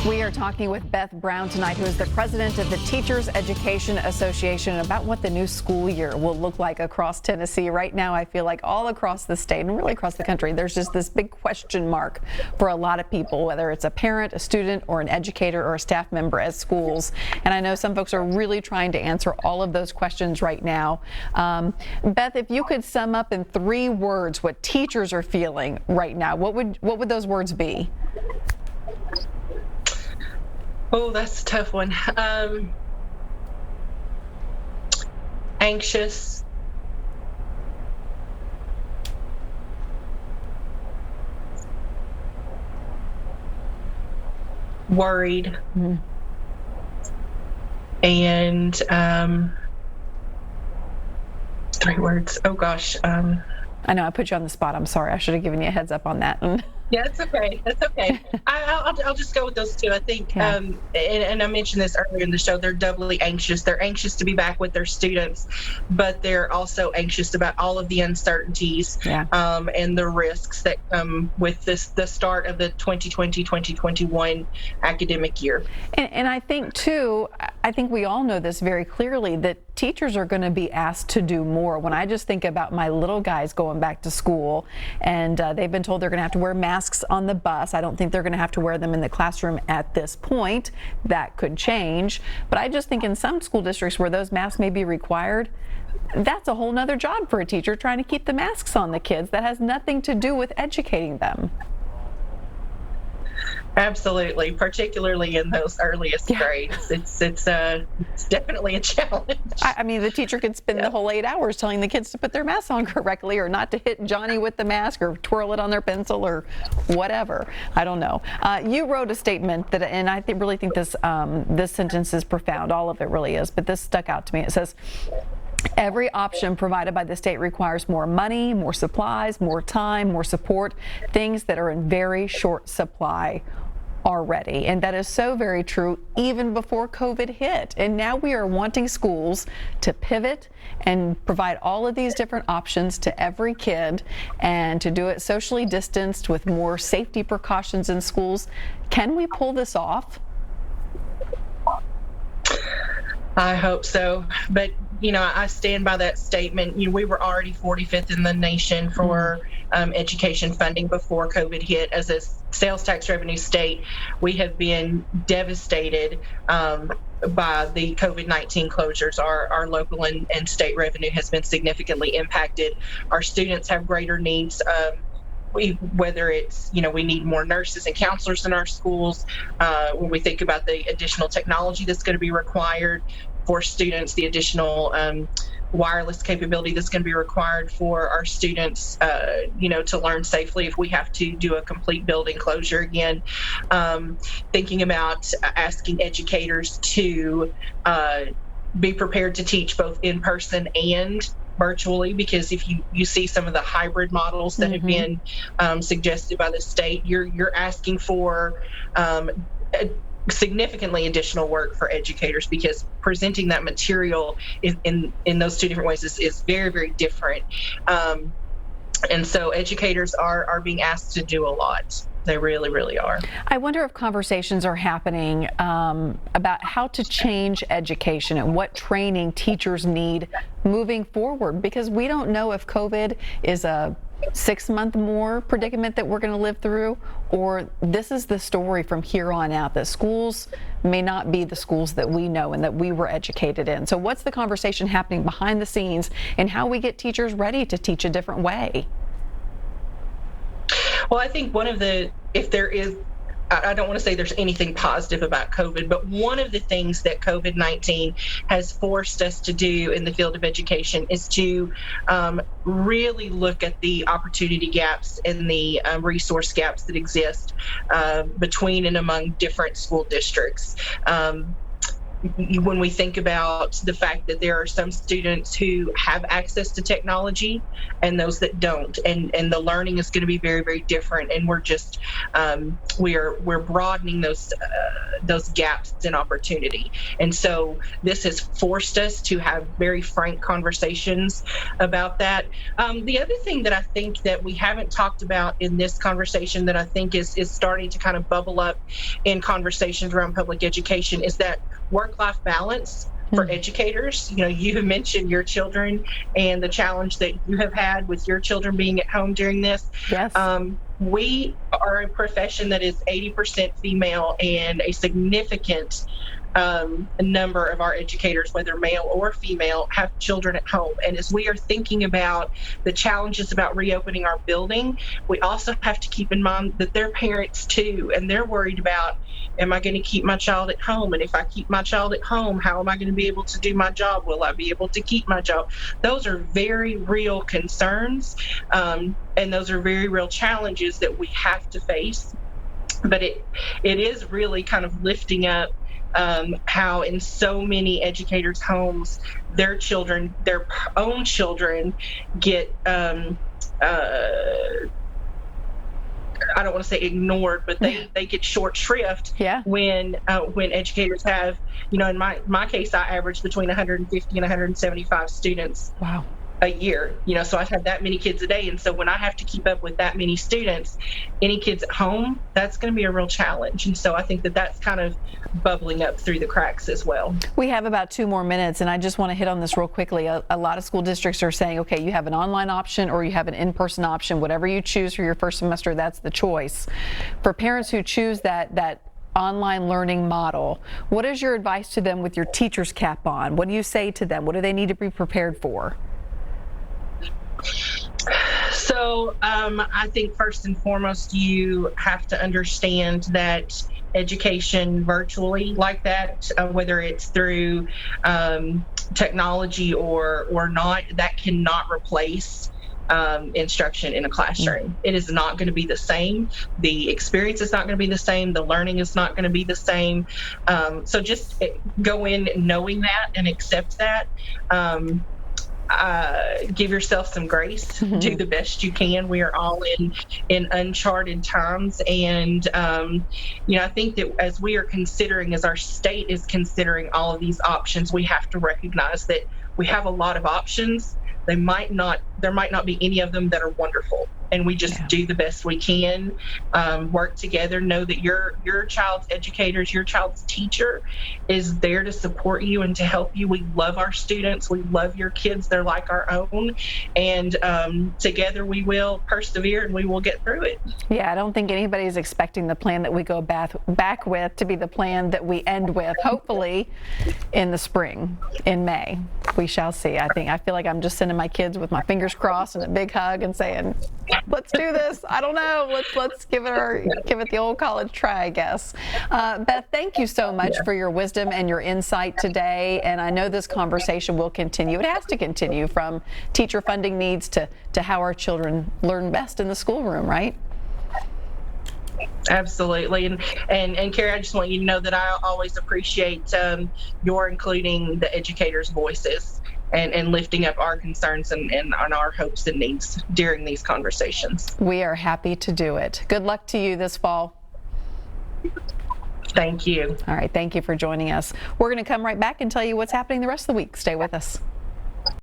We are talking with Beth Brown tonight, who is the president of the Teachers Education Association, about what the new school year will look like across Tennessee. Right now, I feel like all across the state and really across the country, there's just this big question mark for a lot of people, whether it's a parent, a student, or an educator or a staff member at schools. And I know some folks are really trying to answer all of those questions right now. Beth, if you could sum up in 3 words what teachers are feeling right now, what would those words be? Oh, that's a tough one. Anxious, worried, and 3 words. Oh gosh. I know I put you on the spot. I'm sorry. I should have given you a heads up on that. Yeah, that's okay. That's okay. I'll just go with those 2. I think, Yeah. and I mentioned this earlier in the show, they're doubly anxious. They're anxious to be back with their students, but they're also anxious about all of the uncertainties and the risks that come with the start of the 2020-2021 academic year. And I think, too, I think we all know this very clearly, that teachers are going to be asked to do more. When I just think about my little guys going back to school, and they've been told they're going to have to wear masks on the bus. I don't think they're going to have to wear them in the classroom at this point. That could change. But I just think in some school districts where those masks may be required, that's a whole nother job for a teacher, trying to keep the masks on the kids. That has nothing to do with educating them. Absolutely, particularly in those earliest grades. It's definitely a challenge. I mean, the teacher could spend the whole 8 hours telling the kids to put their mask on correctly, or not to hit Johnny with the mask, or twirl it on their pencil, or whatever. I don't know. You wrote a statement that, and I really think this sentence is profound. All of it really is, but this stuck out to me. It says, "Every option provided by the state requires more money, more supplies, more time, more support, things that are in very short supply already." And that is so very true even before COVID hit. And now we are wanting schools to pivot and provide all of these different options to every kid, and to do it socially distanced with more safety precautions in schools. Can we pull this off? I hope so. But I stand by that statement. We were already 45th in the nation for education funding before COVID hit. As a sales tax revenue state, we have been devastated by the COVID-19 closures. Our local and state revenue has been significantly impacted. Our students have greater needs. Whether it's, we need more nurses and counselors in our schools, when we think about the additional technology that's going to be required for students, the additional wireless capability that's going to be required for our students, to learn safely if we have to do a complete building closure again. Thinking about asking educators to be prepared to teach both in person and virtually, because if you see some of the hybrid models that have been suggested by the state, you're asking for significantly additional work for educators, because presenting that material in those 2 different ways is very, very different. And so educators are being asked to do a lot. They really, really are. I wonder if conversations are happening about how to change education and what training teachers need moving forward, because we don't know if COVID is a 6-month more predicament that we're going to live through, or this is the story from here on out, that schools may not be the schools that we know and that we were educated in. So what's the conversation happening behind the scenes, and how we get teachers ready to teach a different way? Well, I think if there is, I don't want to say there's anything positive about COVID, but one of the things that COVID-19 has forced us to do in the field of education is to really look at the opportunity gaps and the resource gaps that exist between and among different school districts. when we think about the fact that there are some students who have access to technology and those that don't, and the learning is going to be very, very different, and we're just we're broadening those gaps in opportunity. And so this has forced us to have very frank conversations about that. The other thing that I think that we haven't talked about in this conversation that I think is starting to kind of bubble up in conversations around public education is that work-life balance for educators. You have mentioned your children and the challenge that you have had with your children being at home during this. Yes. We are a profession that is 80% female, and a significant number of our educators, whether male or female, have children at home. And as we are thinking about the challenges about reopening our building, we also have to keep in mind that they're parents too, and they're worried about, am I going to keep my child at home? And if I keep my child at home, how am I going to be able to do my job? Will I be able to keep my job? Those are very real concerns, and those are very real challenges that we have to face. But it is really kind of lifting up how in so many educators' homes, their children, their own children, get I don't want to say ignored, but they get short shrift when educators have, in my case, I average between 150 and 175 students. Wow. A year, so I've had that many kids a day. And so when I have to keep up with that many students, any kids at home, that's going to be a real challenge. And so I think that that's kind of bubbling up through the cracks as well. We have about 2 more minutes, and I just want to hit on this real quickly. A lot of school districts are saying, okay, you have an online option or you have an in-person option. Whatever you choose for your first semester, that's the choice. For parents who choose that online learning model, what is your advice to them with your teacher's cap on? What do you say to them? What do they need to be prepared for? So I think first and foremost, you have to understand that education virtually like that, whether it's through technology or not, that cannot replace instruction in a classroom. It is not going to be the same. The experience is not going to be the same. The learning is not going to be the same. So just go in knowing that and accept that. Give yourself some grace. Do the best you can. We are all in uncharted times, and I think that as we are considering, as our state is considering all of these options, we have to recognize that we have a lot of options. There might not be any of them that are wonderful, and we just do the best we can, work together, know that your child's educators, your child's teacher is there to support you and to help you. We love our students. We love your kids. They're like our own. And together we will persevere and we will get through it. Yeah, I don't think anybody's expecting the plan that we go back with to be the plan that we end with, hopefully in the spring, in May. We shall see. I feel like I'm just sending my kids with my fingers crossed and a big hug and saying, let's do this. I don't know. Let's give it the old college try, I guess. Beth, thank you so much for your wisdom and your insight today. And I know this conversation will continue. It has to continue, from teacher funding needs to how our children learn best in the schoolroom, right? Absolutely. And Carrie, I just want you to know that I always appreciate your including the educators' voices and lifting up our concerns and our hopes and needs during these conversations. We are happy to do it. Good luck to you this fall. Thank you. All right. Thank you for joining us. We're going to come right back and tell you what's happening the rest of the week. Stay with us.